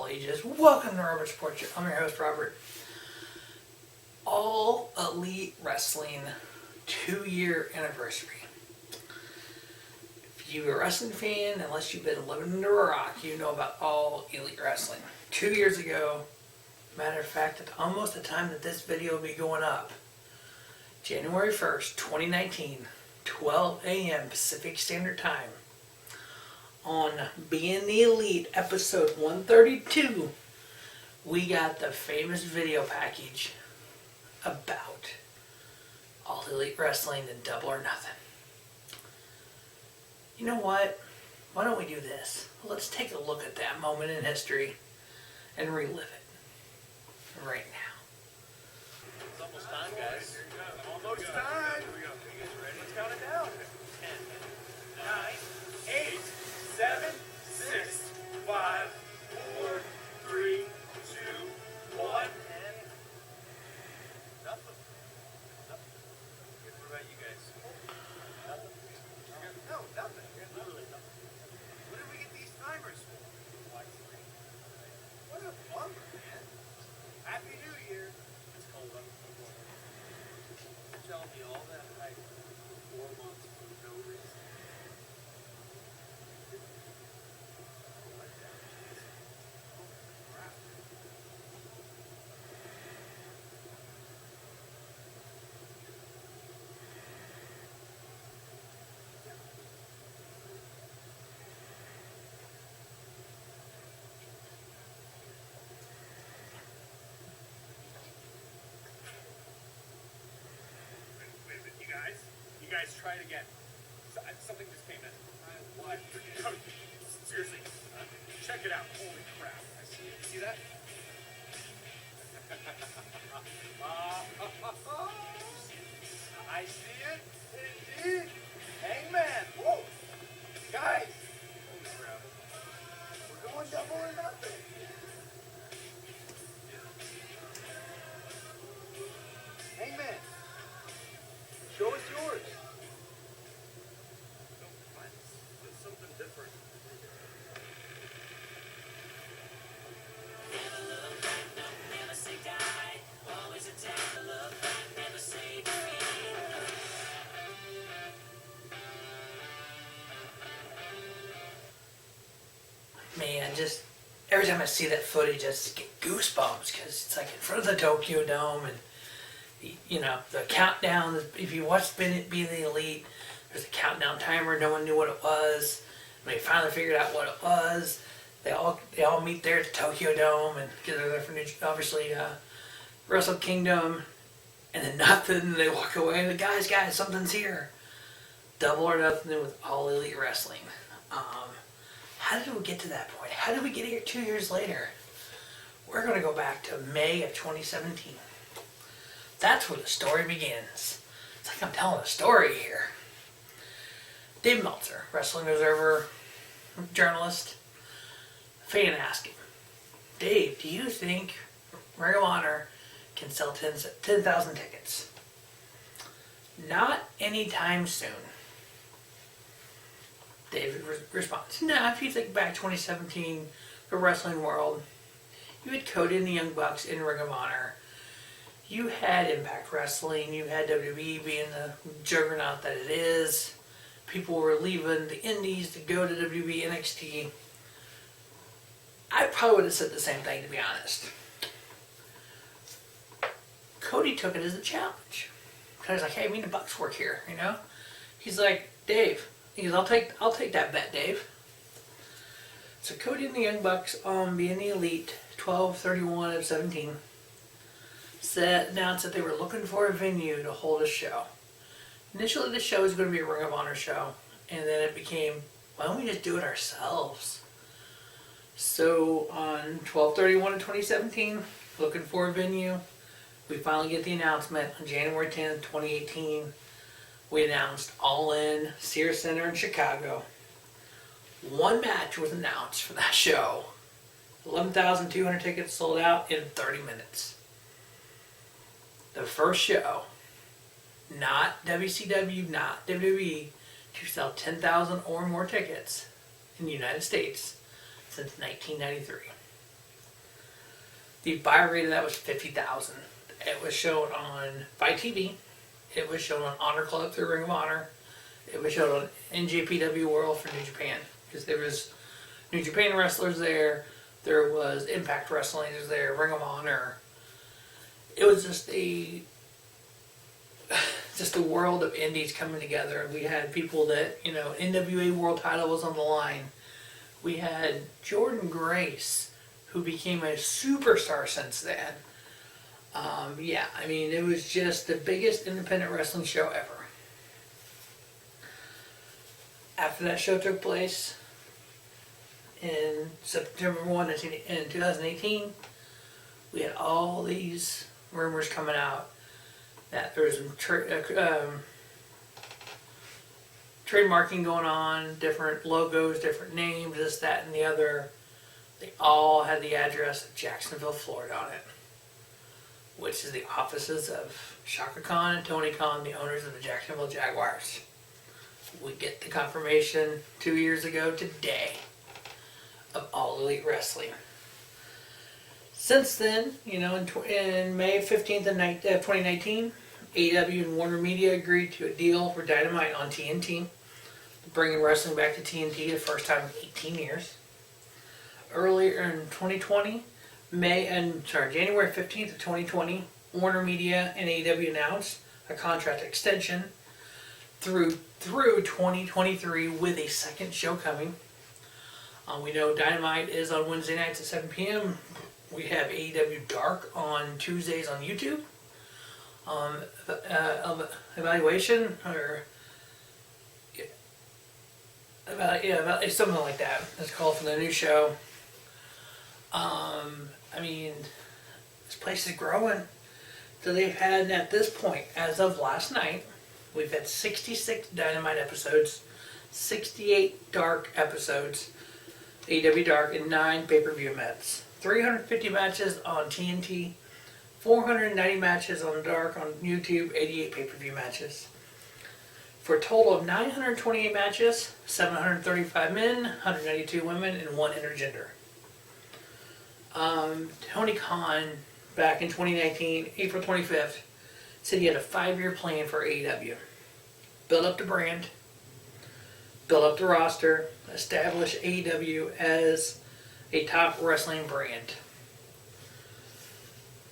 all ages. Welcome to Robert Sports Show. I'm your host, Robert. All Elite Wrestling 2-year anniversary. If you're a wrestling fan, unless you've been living under a rock, you know about All Elite Wrestling. 2 years ago, matter of fact, at almost the time that this video will be going up, January 1st, 2019, 12 a.m. Pacific Standard Time, on Being the Elite, episode 132, we got the famous video package about All Elite Wrestling and Double or Nothing. You know what? Why don't we do this? Let's take a look at that moment in history and relive it right now. It's almost time, guys. Almost time. Here we go. You guys ready? Let's count it down. 10, 9, 8, 7, 6, 5, 4, 3, 2, 1, and nothing. Nothing. What about you guys? Nothing. No, nothing. Literally nothing. What did we get these timers for? What a bummer, man. Happy New Year. It's cold. I'm going. You're telling me all that hype for 4 months for no reason. Wait a minute, you guys try it again. Something just came in. What? Seriously, check it out. Holy crap. I see it. See that? I see it. Indeed. Hangman. Woo! Guys. Holy crap. We're going double or nothing. Hangman. Show us yours. It's something different. Man, just every time I see that footage, I just get goosebumps because it's like in front of the Tokyo Dome and the countdown. If you watch Being the Elite, there's a countdown timer. No one knew what it was. And they finally figured out what it was. They all meet there at the Tokyo Dome and get there for obviously Wrestle Kingdom, and then nothing. They walk away and guys, something's here. Double or Nothing with All Elite Wrestling. How did we get to that point? How did we get here 2 years later? We're going to go back to May of 2017. That's where the story begins. It's like I'm telling a story here. Dave Meltzer, Wrestling Observer journalist, fan asked him, Dave, do you think Ring of Honor can sell 10,000 tickets? Not anytime soon. David responds, no, if you think back 2017, the wrestling world, you had Cody and the Young Bucks in Ring of Honor. You had Impact Wrestling. You had WWE being the juggernaut that it is. People were leaving the indies to go to WWE NXT. I probably would have said the same thing, to be honest. Cody took it as a challenge. Because he's like, hey, me and the Bucks work here, He's like, Dave. He goes, I'll take that bet, Dave. So Cody and the Young Bucks on Being the Elite, 12/31 of 17, announced that they were looking for a venue to hold a show. Initially, the show was going to be a Ring of Honor show, and then it became, why don't we just do it ourselves? So on 12/31 of 2017, looking for a venue, we finally get the announcement on January 10th, 2018. We announced All In, Sears Center in Chicago. One match was announced for that show. 11,200 tickets sold out in 30 minutes. The first show, not WCW, not WWE, to sell 10,000 or more tickets in the United States since 1993. The buy rate of that was 50,000. It was shown on by TV. It was shown on Honor Club through Ring of Honor. It was shown on NJPW World for New Japan, because there was New Japan wrestlers there. There was Impact Wrestling was there, Ring of Honor. It was just a world of indies coming together. We had people that, NWA World Title was on the line. We had Jordan Grace, who became a superstar since then. It was just the biggest independent wrestling show ever. After that show took place in September 1 in 2018, we had all these rumors coming out that there was some trademarking going on, different logos, different names, this, that, and the other. They all had the address of Jacksonville, Florida on it, which is the offices of Shaka Khan and Tony Khan, the owners of the Jacksonville Jaguars. We get the confirmation 2 years ago today of All Elite Wrestling. Since then, in May 15th of 2019, AEW and Warner Media agreed to a deal for Dynamite on TNT, bringing wrestling back to TNT the first time in 18 years. Earlier in 2020, January 15th of 2020, Warner Media and AEW announced a contract extension through 2023 with a second show coming. We know Dynamite is on Wednesday nights at 7 p.m. We have AEW Dark on Tuesdays on YouTube. Evaluation it's something like that. It's called for the new show. This place is growing. So they've had, at this point, as of last night, we've had 66 Dynamite episodes, 68 Dark episodes, AEW Dark, and 9 pay-per-view matches. 350 matches on TNT, 490 matches on Dark on YouTube, 88 pay-per-view matches. For a total of 928 matches, 735 men, 192 women, and 1 intergender. Tony Khan, back in 2019, April 25th, said he had a 5-year plan for AEW. Build up the brand, build up the roster, establish AEW as a top wrestling brand.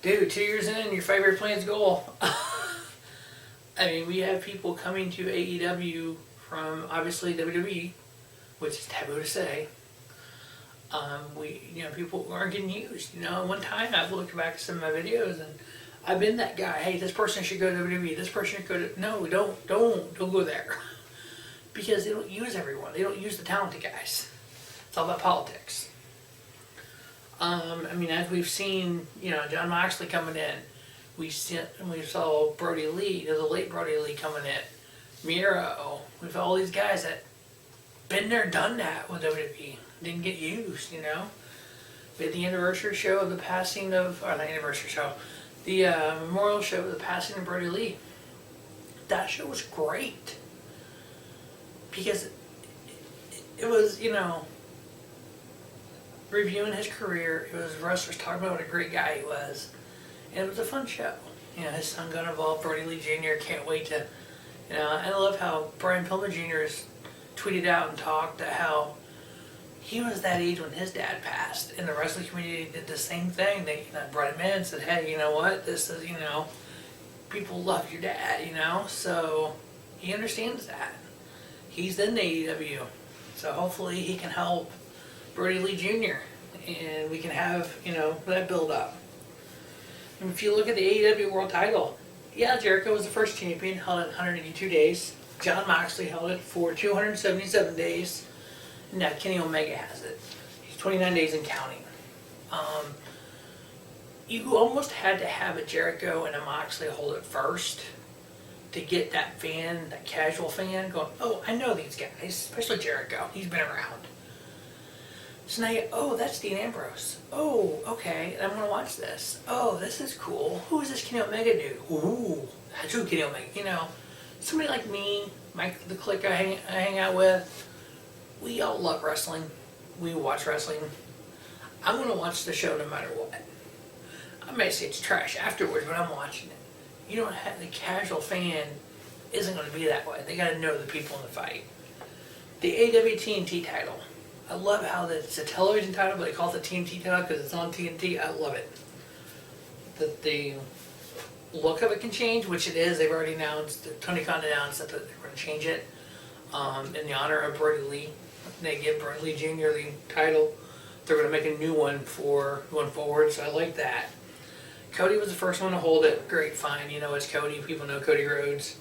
Dude, 2 years in, your 5-year plan's goal. We have people coming to AEW from, obviously, WWE, which is taboo to say. People aren't getting used. One time I've looked back at some of my videos and I've been that guy. Hey, this person should go to WWE. This person should go to... No, don't go there. Because they don't use everyone. They don't use the talented guys. It's all about politics. As we've seen, John Moxley coming in. We saw Brody Lee, the late Brody Lee coming in. Miro. We've all these guys that been there, done that with WWE. Didn't get used, We had the anniversary show of the passing of, or not anniversary show, the memorial show of the passing of Brody Lee. That show was great. Because it was, reviewing his career. It was wrestlers talking about what a great guy he was. And it was a fun show. His son got involved, Brody Lee Jr. Can't wait to, I love how Brian Pillman Jr. has tweeted out and talked about how he was that age when his dad passed, and the wrestling community did the same thing. They brought him in and said, hey, you know what, this is, people love your dad, so he understands that. He's in AEW, so hopefully he can help Brody Lee Jr., and we can have, that build up. And if you look at the AEW World Title, Jericho was the first champion, held it 182 days. John Moxley held it for 277 days. Now Kenny Omega has it. He's 29 days and counting. You almost had to have a Jericho and a Moxley hold it first to get that fan, that casual fan, going, oh, I know these guys, especially Jericho. He's been around. So now that's Dean Ambrose. Oh, okay, I'm going to watch this. Oh, this is cool. Who is this Kenny Omega dude? Ooh, that's who Kenny Omega, Somebody like me, Mike the Click I hang out with, we all love wrestling. We watch wrestling. I'm going to watch the show no matter what. I may say it's trash afterwards, but I'm watching it. You don't have, the casual fan isn't going to be that way. They got to know the people in the fight. The AEW TNT title. I love how it's a television title, but they call it the TNT title because it's on TNT. I love it. The look of it can change, which it is. They've already announced, Tony Khan announced that they're going to change it in the honor of Brody Lee. They give Brody Lee Jr. the title. They're going to make a new one for going forward, so I like that. Cody was the first one to hold it. Great, fine. You know, it's Cody. People know Cody Rhodes.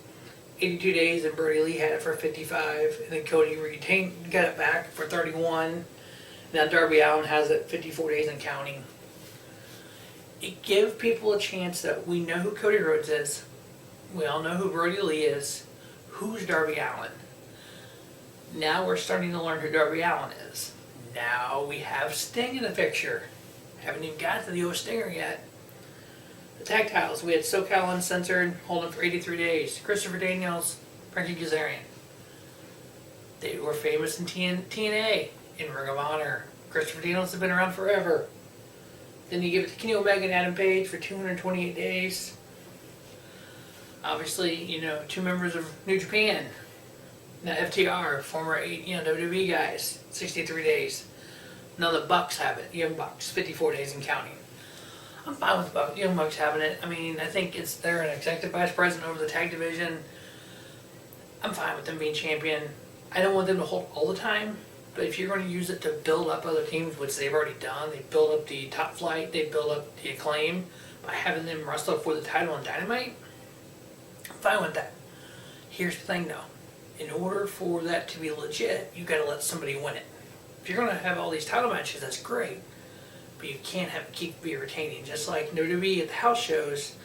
82 days, and Brody Lee had it for 55, and then Cody got it back for 31. Now Darby Allin has it 54 days and counting. It gives people a chance that we know who Cody Rhodes is. We all know who Brody Lee is. Who's Darby Allin? Now we're starting to learn who Darby Allin is. Now we have Sting in the picture. Haven't even got to the old Stinger yet. The tag titles, we had SoCal Uncensored holding for 83 days. Christopher Daniels, Frankie Kazarian. They were famous in TNA, in Ring of Honor. Christopher Daniels has been around forever. Then you give it to Kenny Omega and Adam Page for 228 days. Obviously, you know, 2 members of New Japan. Now FTR, former WWE guys, 63 days. Now the Bucks have it, Young Bucks, 54 days and counting. I'm fine with the Young Bucks having it. I mean, I think they're an executive vice president over the tag division. I'm fine with them being champion. I don't want them to hold all the time, but if you're going to use it to build up other teams, which they've already done, they build up the Top Flight, they build up the Acclaim by having them wrestle for the title on Dynamite. I'm fine with that. Here's the thing though. In order for that to be legit, you got to let somebody win it. If you're going to have all these title matches, that's great. But you can't be retaining. Just like WWE at the house shows,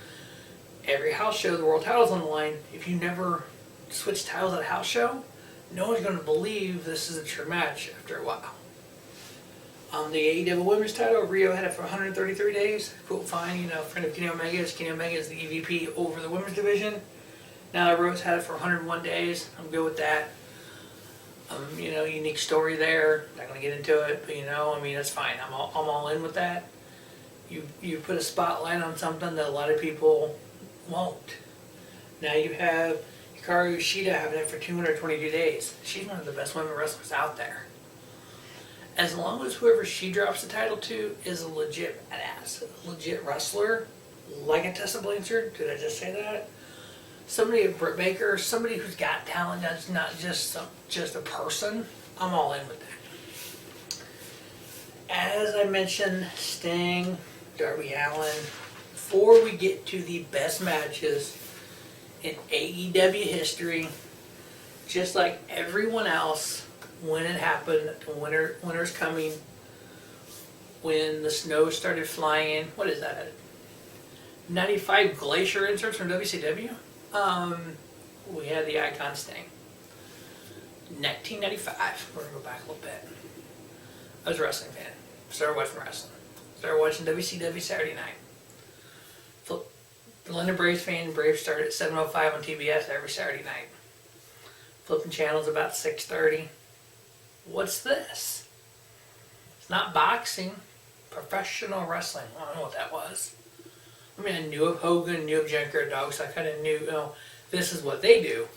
every house show, the world title's on the line. If you never switch titles at a house show, no one's going to believe this is a true match after a while. The AEW Women's title, Rio had it for 133 days. Cool, fine, you know, friend of Kenny Omega is the EVP over the women's division. Now Rose had it for 101 days. I'm good with that. You know, unique story there. Not gonna get into it, but you know, I mean, that's fine. I'm all in with that. You put a spotlight on something that a lot of people won't. Now you have Hikaru Shida having it for 222 days. She's one of the best women wrestlers out there. As long as whoever she drops the title to is a legit badass, a legit wrestler, like a Tessa Blanchard. Did I just say that? Somebody, a Britt Baker, somebody who's got talent, that's not just a person. I'm all in with that. As I mentioned, Sting, Darby Allin. Before we get to the best matches in AEW history, just like everyone else, when it happened, winter's coming, when the snow started flying. What is that? 95 Glacier inserts from WCW. We had the Icon Sting. 1995. We're gonna go back a little bit. I was a wrestling fan. Started watching wrestling. Started watching WCW Saturday night. London Braves fan. Braves started at 7:05 on TBS every Saturday night. Flipping channels about 6:30. What's this? It's not boxing. Professional wrestling. I don't know what that was. I mean, I knew of Hogan, knew of Junkyard Dog, so I kind of knew, you know, this is what they do.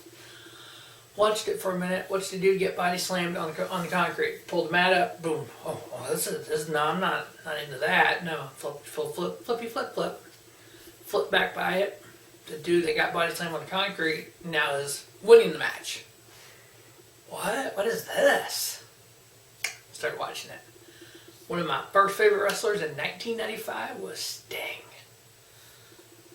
Watched it for a minute. Watched the dude get body slammed on the concrete. Pulled the mat up. Boom. Oh, this is no. I'm not into that. No. Flippy flip. Flip back by it. The dude that got body slammed on the concrete now is winning the match. What? What is this? Started watching it. One of my first favorite wrestlers in 1995 was Sting.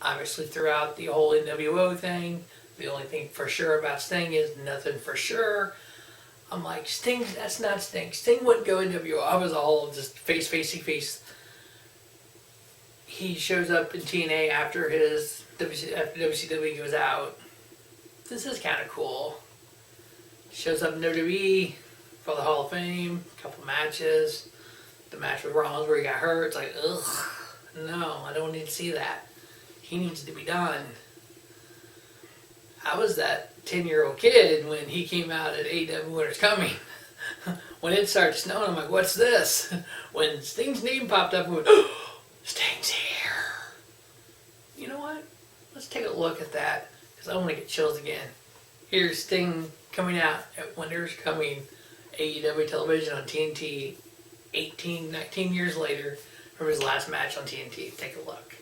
Obviously, throughout the whole NWO thing, the only thing for sure about Sting is nothing for sure. I'm like, Sting, that's not Sting. Sting wouldn't go NWO. I was all just face. He shows up in TNA after WCW goes out. This is kind of cool. Shows up in WWE for the Hall of Fame, a couple matches. The match with Rollins where he got hurt. It's like, ugh, no, I don't need to see that. He needs to be done. I was that 10-year-old kid when he came out at AEW Winter's Coming. When it started snowing, I'm like, what's this? When Sting's name popped up, I went, oh, Sting's here. let's take a look at that, because I want to get chills again. Here's Sting coming out at Winter's Coming, AEW television on TNT, 19 years later from his last match on TNT. Take a look.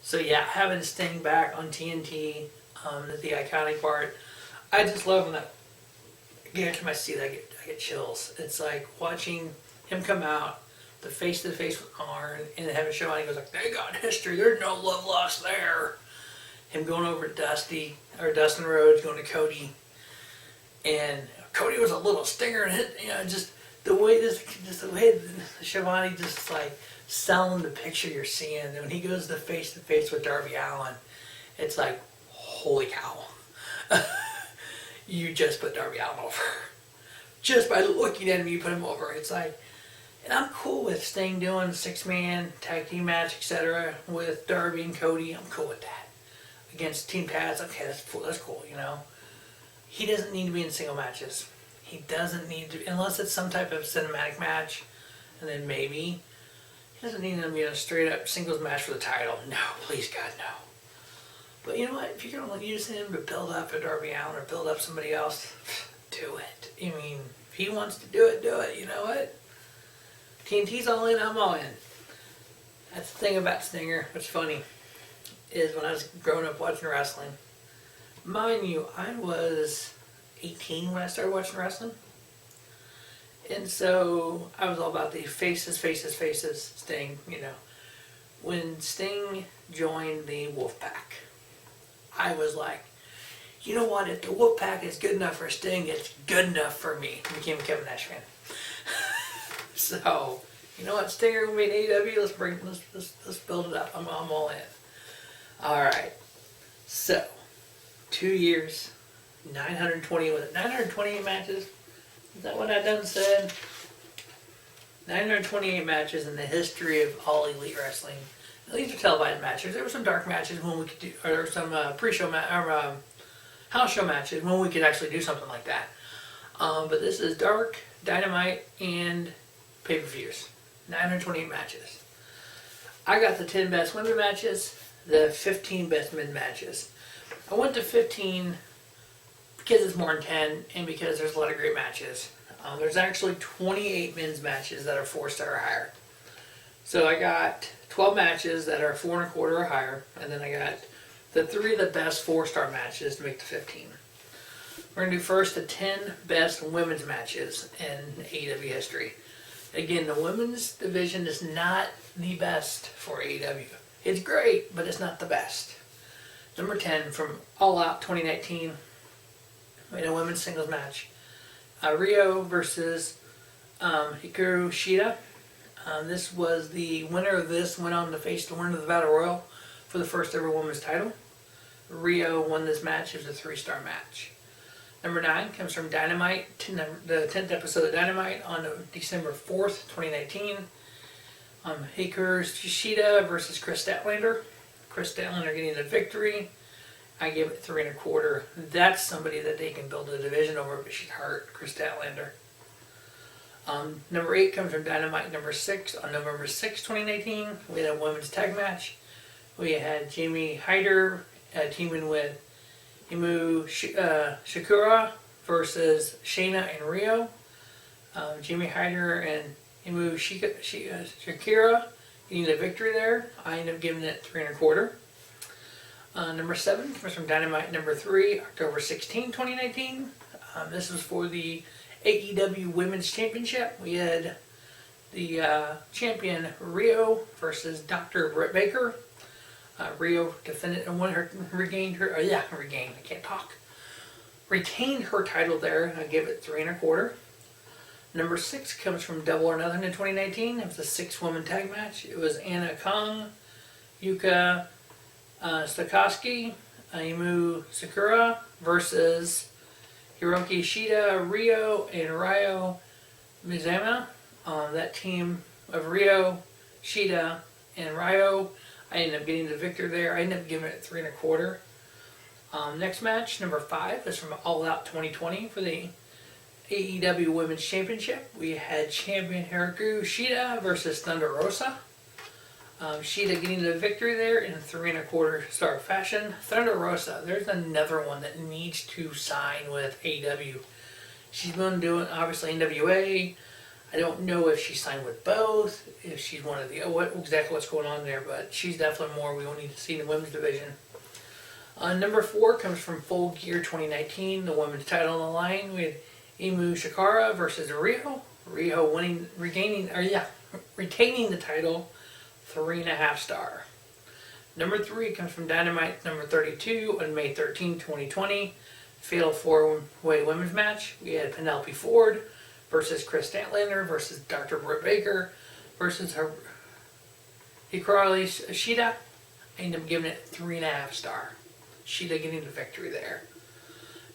So yeah, having Sting back on TNT, the iconic part, I just love when that. Every time I see that, I get chills. It's like watching him come out, the face to face with Arn, and have a show on. He goes like, "They got history. There's no love lost there." Him going over to Dustin Rhodes, going to Cody, and Cody was a little stinger, and just the way Shivani just like selling the picture you're seeing. And when he goes to face with Darby Allin, it's like, holy cow. You just put Darby Allin over. Just by looking at him, you put him over. It's like, and I'm cool with Sting doing 6-man tag team match, etc. with Darby and Cody. I'm cool with that. Against Team Taz, okay, that's cool, He doesn't need to be in single matches. He doesn't need to, unless it's some type of cinematic match, and then maybe. He doesn't need to be in a straight up singles match for the title. No, please God, no. But you know what? If you're going to use him to build up a Darby Allin or build up somebody else, do it. I mean, if he wants to do it, do it. You know what? TNT's all in, I'm all in. That's the thing about Stinger. What's funny is when I was growing up watching wrestling, mind you, I was 18 when I started watching wrestling. And so I was all about the faces, Sting, When Sting joined the Wolfpack, I was like, you know what, if the Wolfpack is good enough for Sting, it's good enough for me. I became a Kevin Nash fan. So, you know what, Stinger will be in AEW, let's build it up. I'm all in. Alright. So, 2 years, 928 matches. Is that what I done said? 928 matches in the history of All Elite Wrestling. Now, these are televised matches. There were some dark matches when we could do, or some pre-show house show matches when we could actually do something like that. But this is Dark, Dynamite, and pay-per-views. 928 matches. I got the 10 best women matches, the 15 best men matches. I went to 15 because it's more than 10 and because there's a lot of great matches. There's actually 28 men's matches that are 4-star or higher. So I got 12 matches that are 4.25 or higher, and then I got the 3 of the best 4-star matches to make the 15. We're going to do first the 10 best women's matches in AEW history. Again, the women's division is not the best for AEW. It's great, but it's not the best. Number 10 from All Out 2019, we had a women's singles match. Rio versus Hikaru Shida. This was the winner of this, went on to face the winner of the Battle Royal for the first ever women's title. Rio won this match. It was a 3-star match. Number 9 comes from Dynamite, the 10th episode of Dynamite on December 4th, 2019. Hikaru Shida versus Chris Statlander. Chris Statlander getting the victory. I give it 3.25. That's somebody that they can build a division over, but she's hurt, Chris Statlander. Number 8 comes from Dynamite number 6 on November 6, 2019. We had a women's tag match. We had Jamie Hyder teaming with Himu Shakura versus Shayna and Rio. Jamie Hyder and Himu Shakira getting the victory there. I ended up giving it 3.25. Number 7 comes from Dynamite number 3, October 16, 2019. This was for the AEW Women's Championship. We had the champion Rio versus Dr. Britt Baker. Rio defended and retained her title there. I give it 3.25. Number 6 comes from Double or Nothing in 2019. It was a 6-woman tag match. It was Anna Kong, Yuka Sakaski, Aimu Sakura versus Hiroki Shida, Rio, and Ryo Mizama. That team of Rio, Shida, and Ryo, I ended up getting the victor there. I ended up giving it 3.25. Next match, number 5, is from All Out 2020 for the AEW Women's Championship. We had champion Hikaru Shida versus Thunder Rosa. Shida getting the victory there in 3.25 star fashion. Thunder Rosa, there's another one that needs to sign with AEW. She's been doing, obviously, NWA. I don't know if she signed with both, if she's one of the, exactly what's going on there, but she's definitely more we will need to see in the women's division. Number 4 comes from Full Gear 2019, the women's title on the line with Imu Shikara versus Rio. Rio retaining the title, 3.5 star. Number 3 comes from Dynamite number 32 on May 13, 2020. Fatal 4-way women's match. We had Penelope Ford versus Chris Statlander versus Dr. Britt Baker versus Hikaru Shida. I ended up giving it 3.5 star. Shida getting the victory there.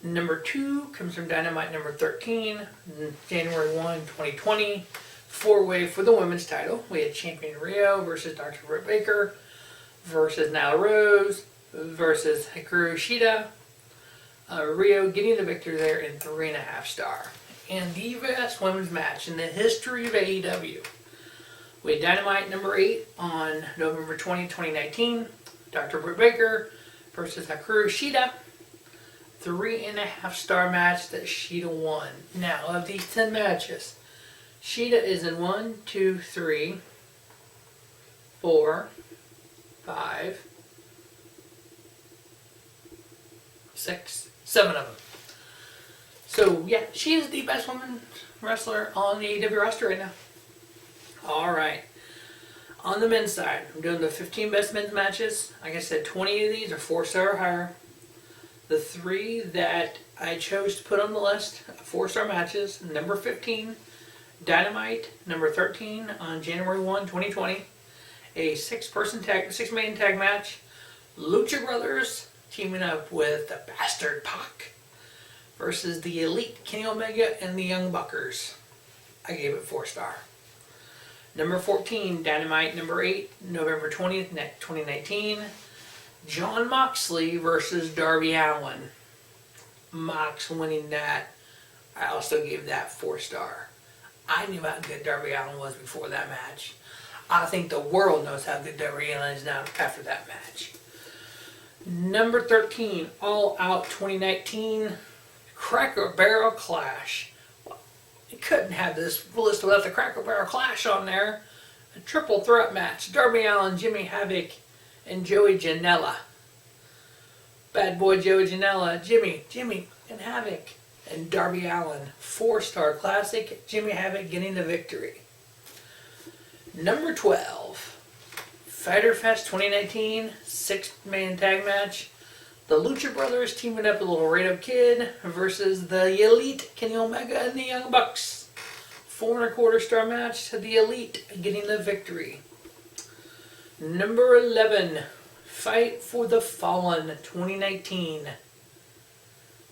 Number 2 comes from Dynamite number 13, January 1, 2020. 4-way for the women's title. We had champion Rio versus Dr. Britt Baker versus Nyla Rose versus Hikaru Shida. Rio getting the victory there in 3.5 star. And the best women's match in the history of AEW. We had Dynamite number 8 on November 20, 2019. Dr. Britt Baker versus Hikaru Shida. 3.5 star match that Shida won. Now, of these 10 matches, Shida is in 1, 2, 3, 4, 5, 6, 7 of them. So, yeah, she is the best woman wrestler on the AEW roster right now. Alright. On the men's side, I'm doing the 15 best men's matches. Like I said, 20 of these are 4-star or higher. The 3 that I chose to put on the list, 4-star matches. Number 15, Dynamite. Number 13 on January 1, 2020. A 6-man tag match. Lucha Brothers teaming up with the Bastard Pac versus the Elite, Kenny Omega and the Young Buckers. I gave it 4-star. Number 14, Dynamite number 8, November 20th, 2019. Jon Moxley versus Darby Allin. Mox winning that. I also gave that 4-star. I knew how good Darby Allin was before that match. I think the world knows how good Darby Allin is now after that match. Number 13, All Out 2019. Cracker Barrel Clash. Well, you couldn't have this list without the Cracker Barrel Clash on there. A triple threat match. Darby Allin, Jimmy Havoc, and Joey Janela. Bad boy Joey Janela, Jimmy, and Havoc, and Darby Allin. 4-star classic. Jimmy Havoc getting the victory. Number 12. Fyter Fest 2019, 6-man tag match. The Lucha Brothers teaming up with Laredo Kid versus the Elite, Kenny Omega and the Young Bucks. 4.25-star match to the Elite getting the victory. Number 11, Fight for the Fallen 2019.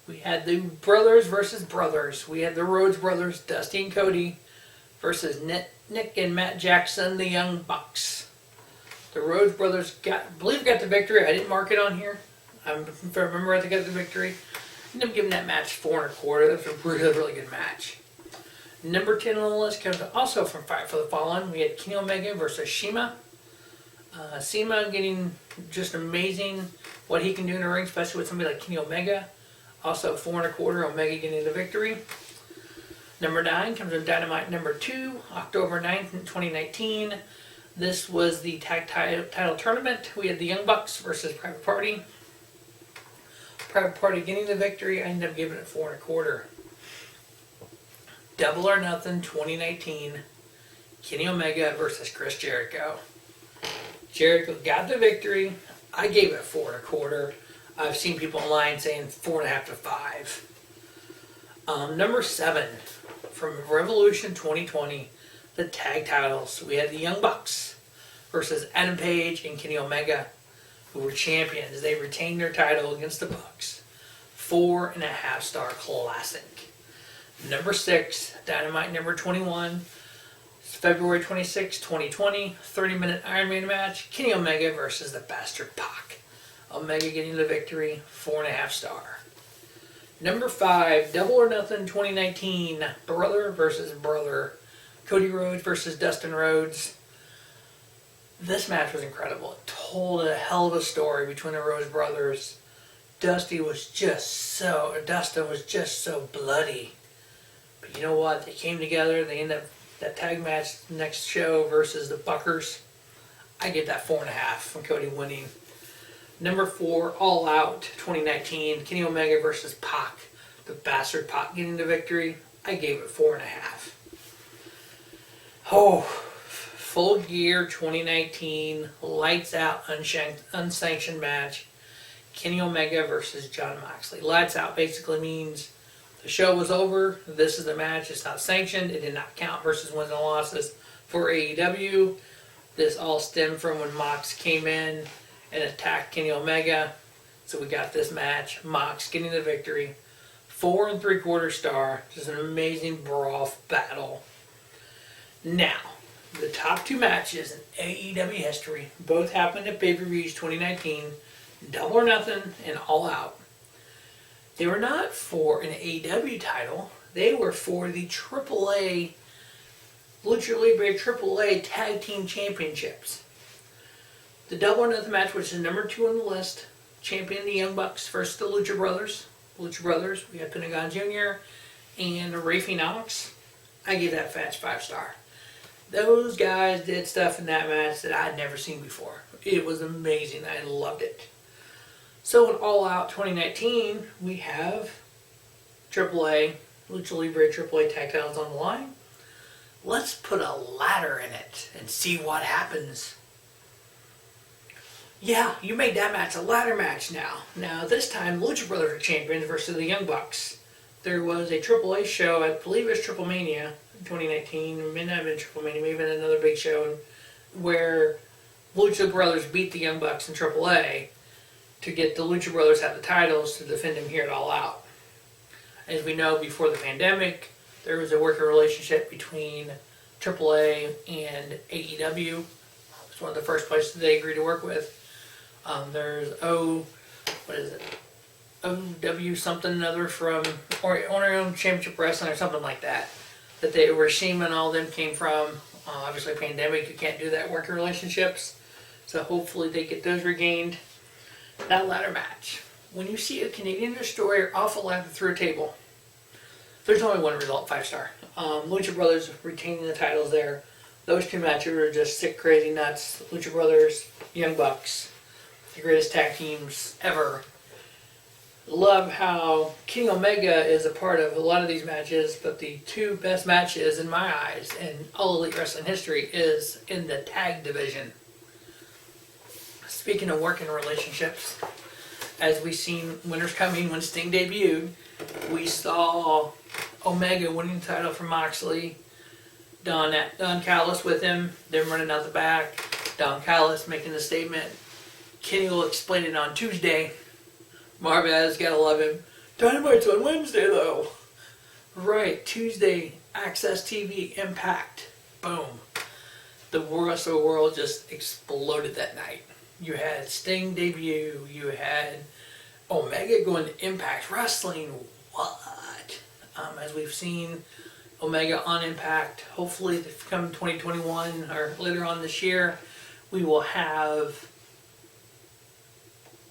We had the Brothers versus Brothers. We had the Rhodes Brothers, Dusty and Cody, versus Nick and Matt Jackson, the Young Bucks. The Rhodes Brothers got the victory. I didn't mark it on here. If I remember right, they got the victory. Ended up giving that match 4.25. That was a really good match. Number 10 on the list comes also from Fight for the Fallen. We had Kenny Omega versus Shima. Shima getting just amazing what he can do in the ring, especially with somebody like Kenny Omega. Also 4.25, Omega getting the victory. Number 9 comes from Dynamite number 2, October 9th, 2019. This was the tag title tournament. We had the Young Bucks versus Private Party. Private Party getting the victory. I ended up giving it 4.25. Double or Nothing 2019. Kenny Omega versus Chris Jericho. Jericho got the victory. I gave it 4.25. I've seen people online saying 4.5 to 5. Number 7 from Revolution 2020, the tag titles. We had the Young Bucks versus Adam Page and Kenny Omega, who were champions. They retained their title against the Bucks. 4.5-star classic. Number 6, Dynamite number 21. February 26, 2020, 30-minute Iron Man match. Kenny Omega versus the Bastard Pac. Omega getting the victory, 4.5-star. Number 5, Double or Nothing 2019, Brother versus Brother. Cody Rhodes versus Dustin Rhodes. This match was incredible. It told a hell of a story between the Rhodes brothers. Dustin was just so bloody. But you know what? They came together. They ended up that tag match next show versus the Buckers. I give that 4.5 from Cody winning. Number 4, All Out 2019, Kenny Omega versus Pac. The Bastard Pac getting the victory. I gave it 4.5. Oh, Full Gear 2019, Lights Out unsanctioned match. Kenny Omega versus John Moxley. Lights Out basically means the show was over. This is the match. It's not sanctioned. It did not count versus wins and losses for AEW. This all stemmed from when Mox came in and attacked Kenny Omega. So we got this match. Mox getting the victory. 4.75 star. Just an amazing brawl battle. Now, the top 2 matches in AEW history both happened at pay-per-views 2019. Double or Nothing and All Out. They were not for an AEW title. They were for the AAA, Lucha Libre AAA Tag Team Championships. The Double or Nothing match, which is number 2 on the list, champion the Young Bucks versus the Lucha Brothers. We had Pentagon Jr. and Rafe Knox. I give that match 5-star. Those guys did stuff in that match that I'd never seen before. It was amazing. I loved it. So in All Out 2019, we have AAA, Lucha Libre AAA tag titles on the line. Let's put a ladder in it and see what happens. Yeah, you made that match a ladder match now. Now this time, Lucha Brothers are champions versus the Young Bucks. There was a AAA show, I believe it was Triple Mania in 2019. It may not have been Triple Mania, maybe another big show, where Lucha Brothers beat the Young Bucks in AAA to get the Lucha Brothers have the titles to defend them here at All Out. As we know, before the pandemic, there was a working relationship between AAA and AEW. It's one of the first places they agreed to work with. There's OW something another from Orion Championship Wrestling or something like that. That they were Shima and all them came from. Obviously, pandemic, you can't do that working relationships. So hopefully they get those regained. That ladder match. When you see a Canadian destroyer off a ladder through a table, there's only one result, 5-star. Lucha Brothers retaining the titles there. Those two matches were just sick, crazy, nuts. Lucha Brothers, Young Bucks, the greatest tag teams ever. Love how King Omega is a part of a lot of these matches, but the two best matches in my eyes in all Elite Wrestling history is in the tag division. Speaking of working relationships, as we seen Winter's Coming when Sting debuted, we saw Omega winning the title from Moxley, Don Callis with him, them running out the back, Don Callis making the statement. Kenny will explain it on Tuesday. Marvez, gotta love him. Dynamite's on Wednesday though. Right, Tuesday, Access TV, Impact. Boom. The rest of the world just exploded that night. You had Sting debut, you had Omega going to Impact Wrestling. What? As we've seen Omega on Impact, hopefully come 2021 or later on this year, we will have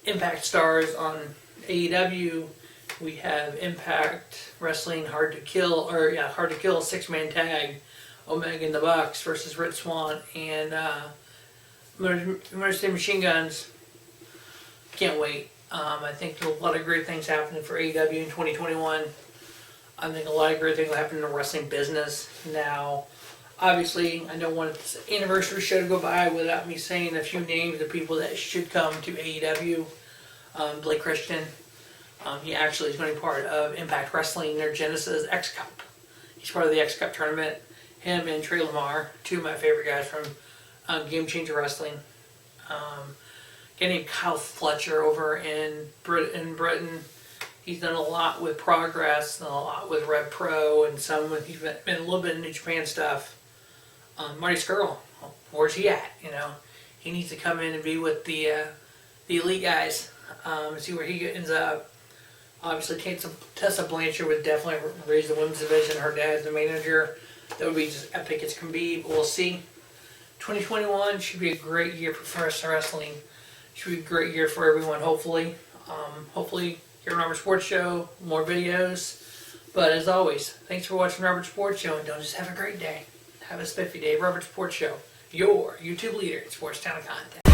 Impact stars on AEW. We have Impact Wrestling Hard to Kill 6-man tag, Omega and the Bucks versus Red Swan and Motor City Machine Guns. Can't wait. I think a lot of great things happening for AEW in 2021. I think a lot of great things will happen in the wrestling business. Now, obviously, I don't want this anniversary show to go by without me saying a few names of people that should come to AEW. Blake Christian, he actually is going to be part of Impact Wrestling, their Genesis X Cup. He's part of the X Cup tournament. Him and Trey Lamar, two of my favorite guys from Game Changer Wrestling. Getting Kyle Fletcher over in Britain. He's done a lot with Progress, and a lot with Red Pro, and he's been a little bit in New Japan stuff. Marty Scurll, where's he at? You know, he needs to come in and be with the elite guys. And see where he ends up. Obviously, Tessa Blanchard would definitely raise the women's division. Her dad's the manager. That would be just epic as can be, but we'll see. 2021 should be a great year for professional wrestling. Should be a great year for everyone, hopefully. Hopefully, here on Robert Sports Show, more videos. But as always, thanks for watching Robert Sports Show, and don't just have a great day. Have a spiffy day. Robert Sports Show, your YouTube leader in sports talent content.